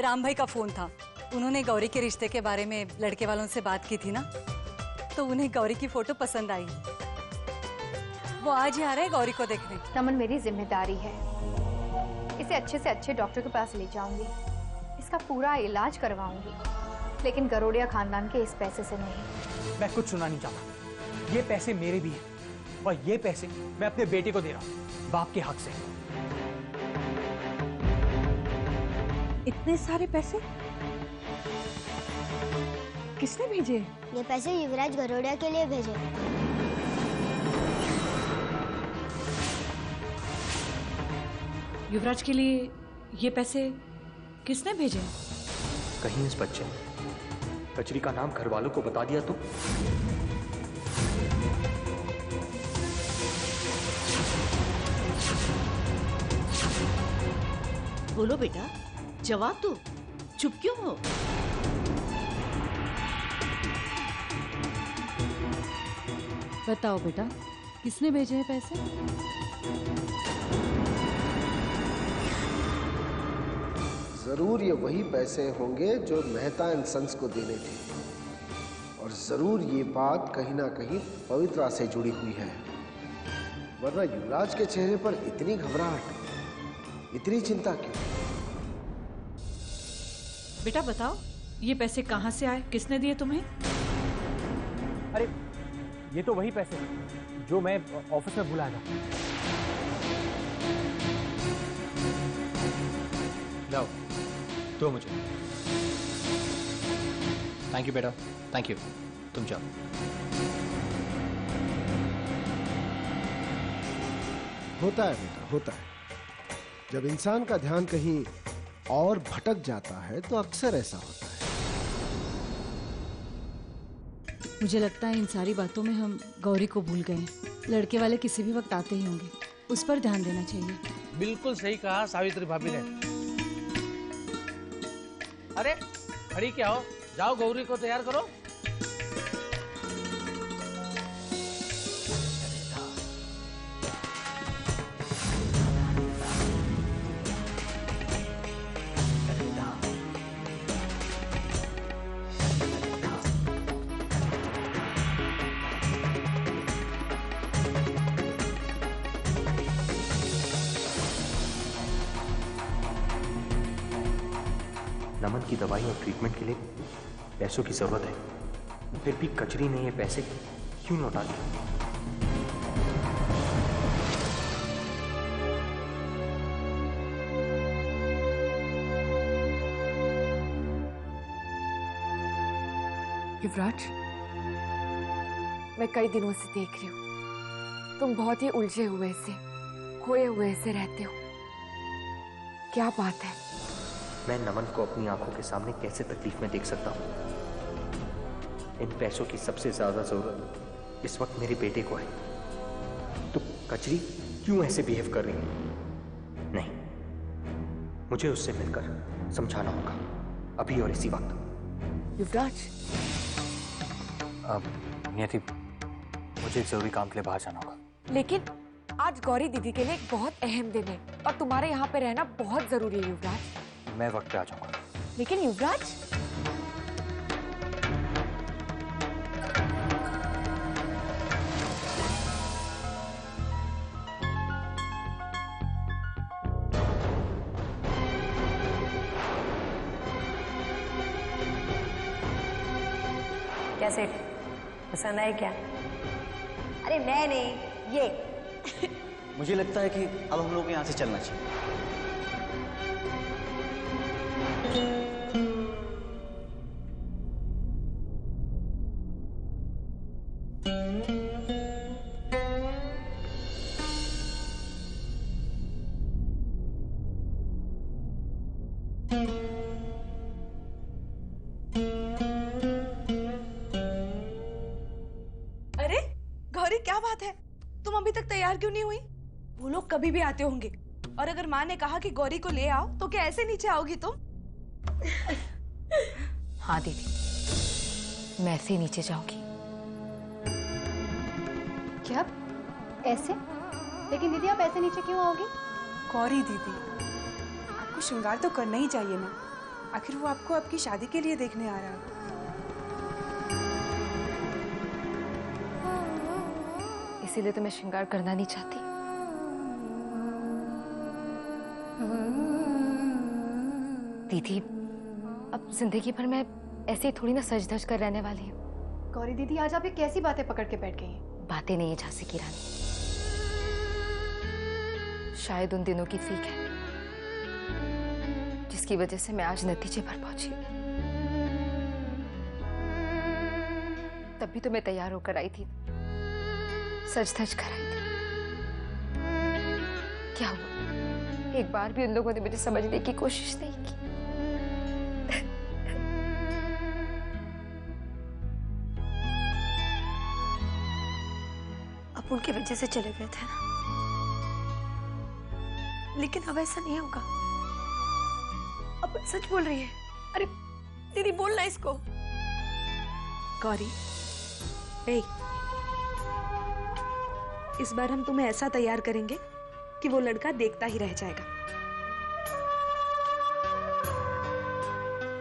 राम भाई का फोन था। उन्होंने गौरी के रिश्ते के बारे में लड़के वालों से बात की थी ना, तो उन्हें गौरी की फोटो पसंद आई। वो आज ही आ रहे हैं गौरी को देखने। नमन, मेरी जिम्मेदारी है, इसे अच्छे से अच्छे डॉक्टर के पास ले जाऊंगी, इसका पूरा इलाज करवाऊंगी, लेकिन गरोड़िया खानदान के इस पैसे से नहीं। मैं कुछ सुना नहीं चाहता। ये पैसे मेरे भी हैं और ये पैसे मैं अपने बेटे को दे रहा हूँ, बाप के हक से। इतने सारे पैसे किसने भेजे? ये पैसे युवराज गरोड़िया के लिए भेजे। युवराज के लिए ये पैसे किसने भेजे? कहीं इस बच्चे ने कचरी का नाम घर वालों को बता दिया तो? बोलो बेटा, जवाब दो, चुप क्यों हो? बताओ बेटा, किसने भेजे हैं पैसे? जरूर ये वही पैसे होंगे जो मेहता एंड सन्स को देने थे, और जरूर ये बात कहीं ना कहीं पवित्रा से जुड़ी हुई है, वरना युवराज के चेहरे पर इतनी घबराहट, इतनी चिंता क्यों? बेटा बताओ, ये पैसे कहाँ से आए, किसने दिए तुम्हें? अरे ये तो वही पैसे जो मैं ऑफिस में भूला था। लाओ, दो मुझे। थैंक यू बेटा, थैंक यू। तुम जाओ। होता है बेटा, होता है। जब इंसान का ध्यान कहीं और भटक जाता है तो अक्सर ऐसा होता है। मुझे लगता है इन सारी बातों में हम गौरी को भूल गए। लड़के वाले किसी भी वक्त आते ही होंगे, उस पर ध्यान देना चाहिए। बिल्कुल सही कहा सावित्री भाभी ने। अरे खड़ी क्या हो, जाओ गौरी को तैयार करो। नमन की दवाई और ट्रीटमेंट के लिए पैसों की जरूरत है, फिर भी कचरी ने ये पैसे क्यों लौटा दिए? युवराज, मैं कई दिनों से देख रही हूँ, तुम बहुत ही उलझे हुए से, खोए हुए से रहते हो। क्या बात है? मैं नमन को अपनी आंखों के सामने कैसे तकलीफ में देख सकता हूँ? इन पैसों की सबसे ज्यादा जरूरत इस वक्त मेरे बेटे को है, तो कचरी क्यों ऐसे बिहेव कर रही है? नहीं, मुझे उससे मिलकर समझाना होगा, अभी और इसी वक्त। युवराज, नियति, मुझे एक जरूरी काम के लिए बाहर जाना होगा। लेकिन आज गौरी दीदी के लिए एक बहुत अहम दिन है और तुम्हारे यहाँ पे रहना बहुत जरूरी है युवराज। मैं वक्त पे आ जाऊंगा। लेकिन युवराज, क्या सेठ, पसंद आए क्या? अरे मैं नहीं, ये मुझे लगता है कि अब हम लोग को यहाँ से चलना चाहिए। अरे गौरी, क्या बात है, तुम अभी तक तैयार क्यों नहीं हुई? वो लोग कभी भी आते होंगे, और अगर माँ ने कहा कि गौरी को ले आओ तो क्या ऐसे नीचे आओगी तुम? हाँ दीदी, मैं ऐसे ही नीचे जाऊंगी। क्या ऐसे? लेकिन दीदी आप ऐसे नीचे क्यों आओगी? गौरी दीदी, आपको श्रृंगार तो करना ही चाहिए ना, आखिर वो आपको आपकी शादी के लिए देखने आ रहा है। इसीलिए तो मैं श्रृंगार करना नहीं चाहती। दीदी, अब जिंदगी भर मैं ऐसे ही थोड़ी ना सज धज कर रहने वाली हूँ। गौरी दीदी, आज आप ये कैसी बातें पकड़ के बैठ गई हैं? बातें नहीं है झांसी की रानी, शायद उन दिनों की सीख है जिसकी वजह से मैं आज नतीजे पर पहुंची। तब भी तो मैं तैयार होकर आई थी, सज धज कर आई थी। क्या हुआ, एक बार भी उन लोगों ने मुझे समझने की कोशिश नहीं की। आप उनकी वजह से चले गए थे ना, लेकिन अब ऐसा नहीं होगा। अब सच बोल रही है। अरे दीदी, बोलना इसको। गौरी, इस बार हम तुम्हें ऐसा तैयार करेंगे कि वो लड़का देखता ही रह जाएगा।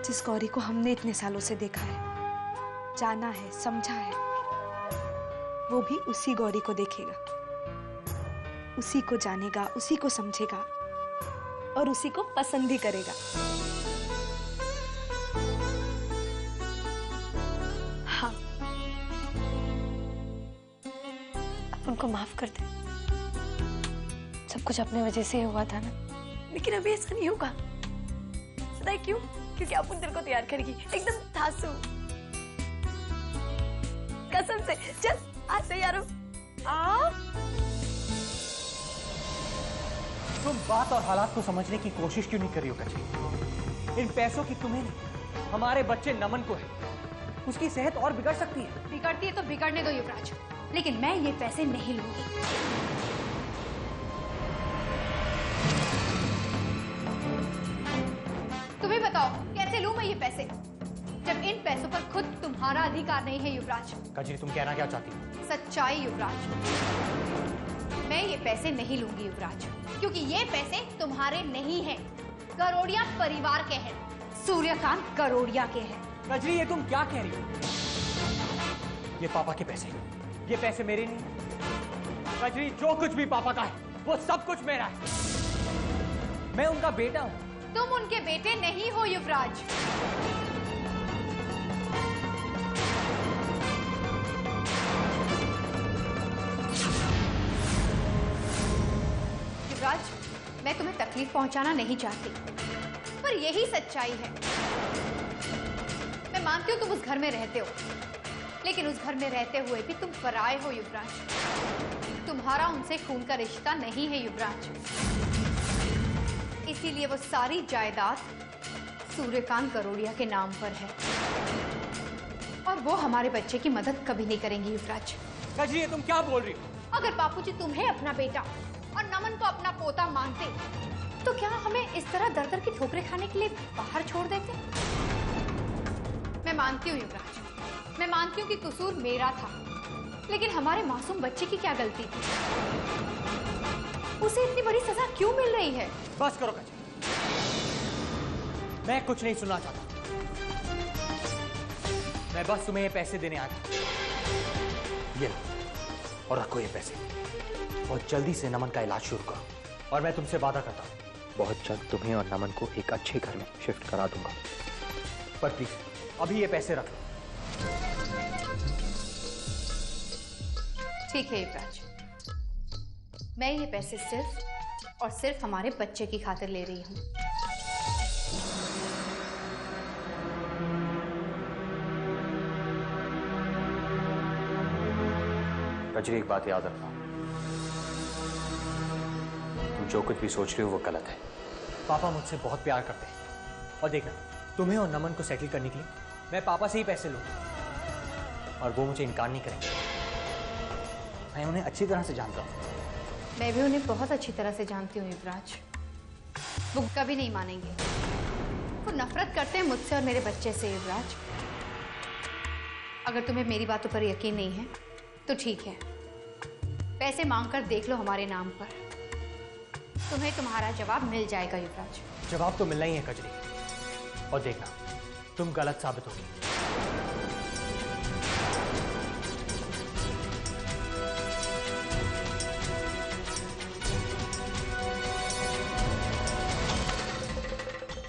जिस गौरी को हमने इतने सालों से देखा है, जाना है, समझा है, वो भी उसी गौरी को देखेगा, उसी को जानेगा, उसी को समझेगा और उसी को पसंद भी करेगा। हाँ, अब उनको माफ कर दे। सब कुछ अपने वजह से हुआ था ना, लेकिन अभी ऐसा नहीं होगा। पता है क्यों? क्योंकि आप उन दिल को तैयार करेगी, एकदम धांसू, कसम से। चल आज तैयार हो। तुम बात और हालात को समझने की कोशिश क्यों नहीं कर रही हो कचरी? इन पैसों की तुम्हें नहीं, हमारे बच्चे नमन को है। उसकी सेहत और बिगड़ सकती है। बिगड़ती है तो बिगड़ने दो युवराज, लेकिन मैं ये पैसे नहीं लूंगी। तुम्हें बताओ कैसे लूं मैं ये पैसे, जब इन पैसों पर खुद तुम्हारा अधिकार नहीं है युवराज। कचरी, तुम कहना क्या चाहती हो? सच्चाई युवराज, मैं ये पैसे नहीं लूंगी युवराज, क्योंकि ये पैसे तुम्हारे नहीं हैं, गरोड़िया परिवार के हैं, सूर्यकांत गरोड़िया के हैं। कजरी, ये तुम क्या कह रही हो? ये पापा के पैसे, ये पैसे मेरे नहीं। कजरी, जो कुछ भी पापा का है वो सब कुछ मेरा है। मैं उनका बेटा हूं। तुम उनके बेटे नहीं हो युवराज। युवराज, मैं तुम्हें तकलीफ पहुंचाना नहीं चाहती, पर यही सच्चाई है। मैं मानती हूँ तुम उस घर में रहते हो, लेकिन उस घर में रहते हुए भी तुम पराये हो युवराज। तुम्हारा उनसे खून का रिश्ता नहीं है युवराज, इसीलिए वो सारी जायदाद सूर्यकांत गरोड़िया के नाम पर है, और वो हमारे बच्चे की मदद कभी नहीं करेंगे युवराज। कजरी, तुम क्या बोल रही हो? अगर बापूजी तुम्हें अपना बेटा और नमन को अपना पोता मानते, तो क्या हमें इस तरह दर दर की ठोकरें खाने के लिए बाहर छोड़ देते? मैं मानती हूँ युवराज, मैं मानती हूँ कि कसूर मेरा था, लेकिन हमारे मासूम बच्चे की क्या गलती थी? उसे इतनी बड़ी सजा क्यों मिल रही है? बस करो कजरी, मैं कुछ नहीं सुनना चाहता। मैं बस तुम्हें ये पैसे देने आया था। ये लो, और रखो ये पैसे, बहुत जल्दी से नमन का इलाज शुरू करो, और मैं तुमसे वादा करता हूँ बहुत जल्द तुम्हें और नमन को एक अच्छे घर में शिफ्ट करा दूंगा। पर प्लीज अभी ये पैसे रख लो। ठीक है युवराज, मैं ये पैसे सिर्फ और सिर्फ हमारे बच्चे की खातिर ले रही हूँ। कजरी, एक बात याद रखना, तुम जो कुछ भी सोच रहे हो वो गलत है। पापा मुझसे बहुत प्यार करते हैं, और देखना, तुम्हें और नमन को सेटल करने के लिए मैं पापा से ही पैसे लूंगा, और वो मुझे इनकार नहीं करेंगे। मैं उन्हें अच्छी तरह से जानता हूँ। मैं भी उन्हें बहुत अच्छी तरह से जानती हूँ युवराज, वो कभी नहीं मानेंगे। वो नफरत करते हैं मुझसे और मेरे बच्चे से युवराज। अगर तुम्हें मेरी बातों पर यकीन नहीं है तो ठीक है, पैसे मांगकर देख लो हमारे नाम पर, तुम्हें तुम्हारा जवाब मिल जाएगा युवराज। जवाब तो मिलना ही है कजरी, और देखना तुम गलत साबित होगी।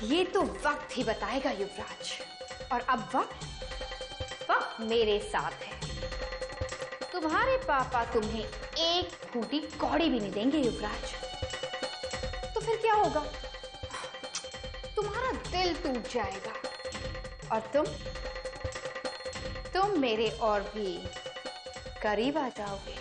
ये तो वक्त ही बताएगा युवराज। और अब वक्त मेरे साथ है। तुम्हारे पापा तुम्हें एक फूटी कौड़ी भी नहीं देंगे युवराज। तो फिर क्या होगा? तुम्हारा दिल टूट जाएगा और तुम मेरे और भी करीब आ जाओगे।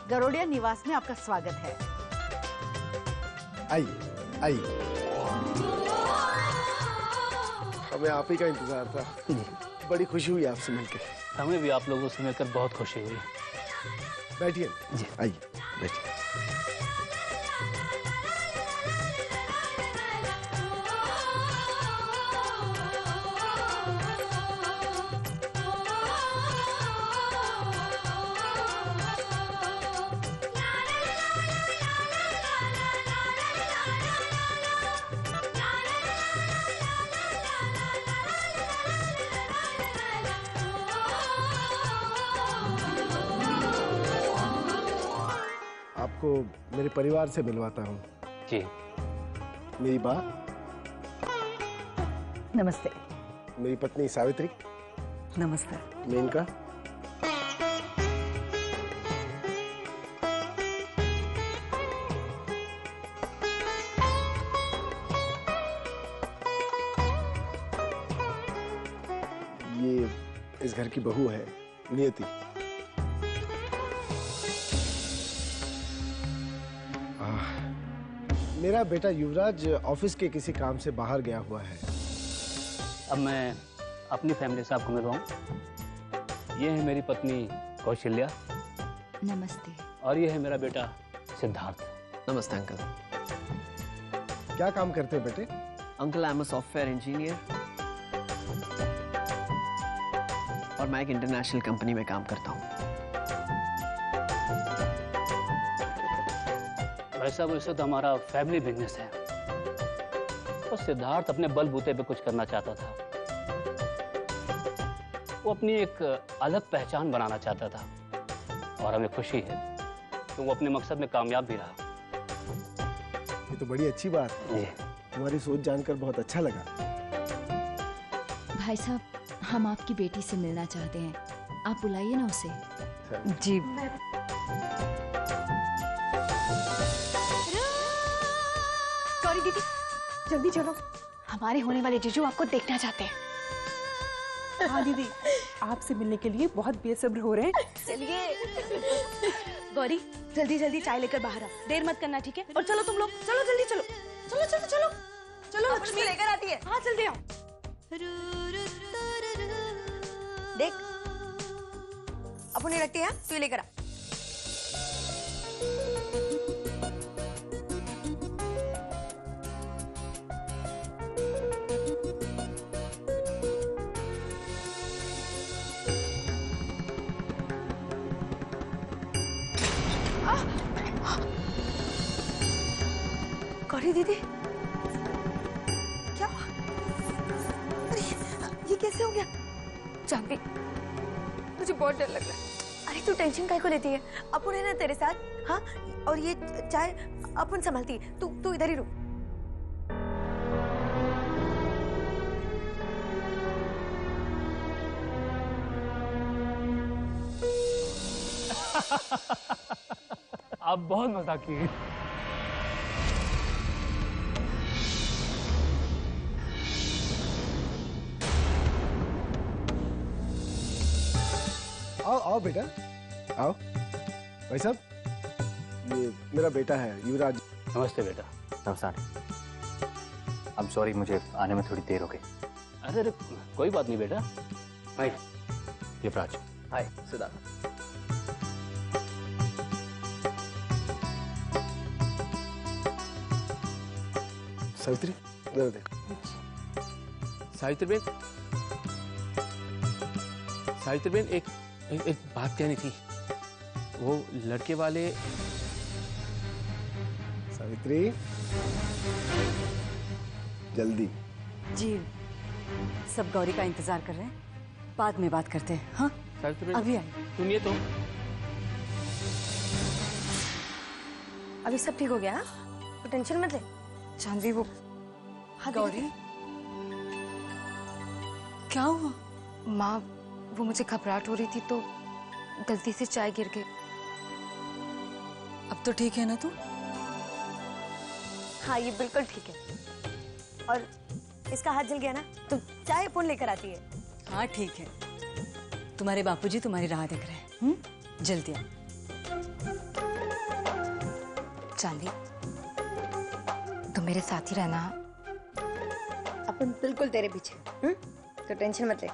गरोड़िया निवास में आपका स्वागत है। आइए आइए। हमें आप ही का इंतजार था। बड़ी खुशी हुई आपसे मिलकर। हमें भी आप लोगों से मिलकर बहुत खुशी हुई। बैठिए जी, आइए बैठिए। आपको मेरे परिवार से मिलवाता हूँ। जी। मेरी माँ, नमस्ते। मेरी पत्नी सावित्री, नमस्कार। मेनका, ये इस घर की बहू है नियति। मेरा बेटा युवराज ऑफिस के किसी काम से बाहर गया हुआ है। अब मैं अपनी फैमिली से आपको मिलवाऊं। ये है मेरी पत्नी कौशल्या। नमस्ते। और ये है मेरा बेटा सिद्धार्थ। नमस्ते अंकल। क्या काम करते हैं बेटे? Uncle I am a software engineer और मैं एक इंटरनेशनल कंपनी में काम करता हूँ। वैसा तो हमारा फैमिली बिजनेस है। और सिद्धार्थ अपने बलबूते पे कुछ करना चाहता था। वो अपनी एक अलग पहचान बनाना चाहता था और हमें खुशी है कि वो अपने मकसद में कामयाब भी रहा। ये तो बड़ी अच्छी बात है। तुम्हारी सोच जानकर बहुत अच्छा लगा। भाई साहब, हम आपकी बेटी से मिलना चाहते हैं, आप बुलाइए ना उसे। जी। गौरी दीदी, जल्दी चलो, हमारे होने वाले जीजू आपको देखना चाहते हैं। हाँ दीदी, आपसे मिलने के लिए बहुत बेसब्र हो रहे हैं। चलिए गौरी, जल्दी जल्दी चाय लेकर बाहर आओ, देर मत करना, ठीक है? और चलो तुम लोग, चलो जल्दी चलो, चलो चलो चलो चलो, लक्ष्मी लेकर आती है। हाँ जल्दी आओ। देख, अपनी रखती है, तू लेकर आ। गौरी दीदी, क्या? अरे ये कैसे हो गया? जानवी, मुझे बहुत डर लग रहा है। अरे तू टेंशन काहे को लेती है? अपुन है ना तेरे साथ। हाँ, और ये चाय अपुन संभालती है, तू इधर ही रुक। आप बहुत मजाक किए। आओ आओ बेटा, आओ। भाई साहब, ये मेरा बेटा है युवराज। नमस्ते बेटा। नमस्कार। I'm sorry, मुझे आने में थोड़ी देर हो गई। अरे कोई बात नहीं बेटा। हाय युवराज। हाय सिद्धार्थ। सावित्री इधर देख। सावित्री बेन, एक बात कहनी थी। वो लड़के वाले। सावित्री जल्दी। जी सब गौरी का इंतजार कर रहे हैं, बाद में बात करते हैं। हाँ सावित्री बेन, अभी आई। सुनिए तो। अभी सब ठीक हो गया? तो टेंशन मत ले। चांदी वो गौरी क्या हुआ? माँ वो मुझे घबराहट हो रही थी तो गलती से चाय गिर गई। अब तो ठीक है ना तू? हाँ ये बिल्कुल ठीक है। और इसका हाथ जल गया ना तो चाय फोन लेकर आती है। हाँ ठीक है, तुम्हारे बापूजी तुम्हारी राह देख रहे हैं। जल्दी आओ। चांदी तुम मेरे साथ ही रहना। अपन बिल्कुल तेरे पीछे। तो टेंशन मत ले।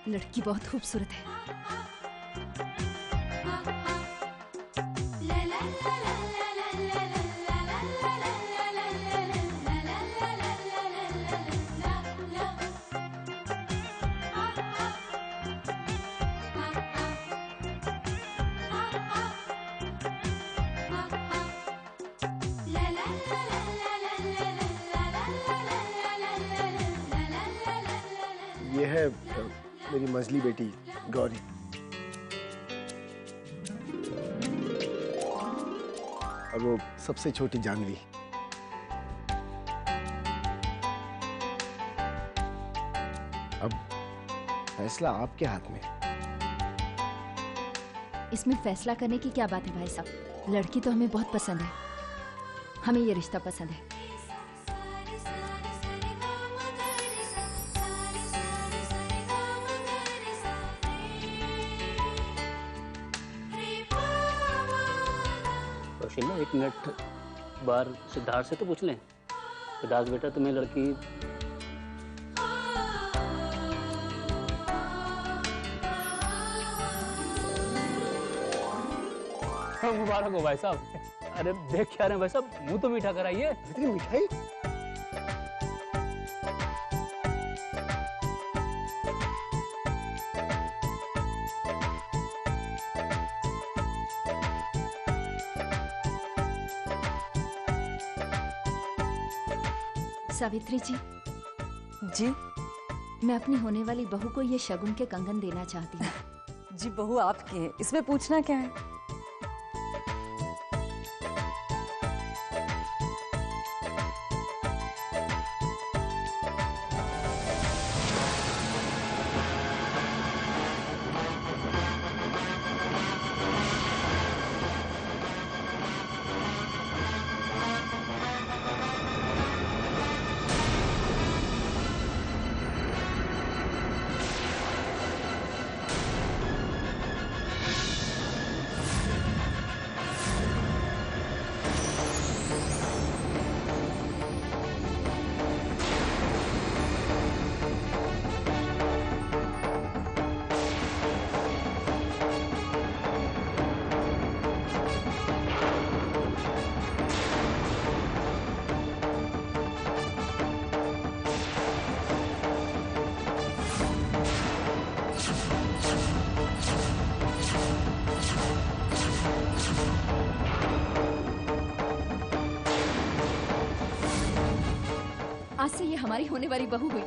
लड़की बहुत खूबसूरत है। ये है मेरी मझली बेटी गौरी। और वो सबसे छोटी जानवी। अब फैसला आपके हाथ में। इसमें फैसला करने की क्या बात है भाई साहब? लड़की तो हमें बहुत पसंद है, हमें ये रिश्ता पसंद है। कौशिला एक मिनट बार सिद्धार्थ से तो पूछ लें। सिद्धार्थ बेटा तुम्हें लड़की मुबारक हो भाई साहब। अरे देख क्या रहे हैं भाई साहब, मुंह तो मीठा कराइए। मिठाई? सावित्री जी, जी मैं अपनी होने वाली बहू को ये शगुन के कंगन देना चाहती हूँ। जी बहू आपकी है, इसमें पूछना क्या है? आज से ये हमारी होने वाली बहू हुई।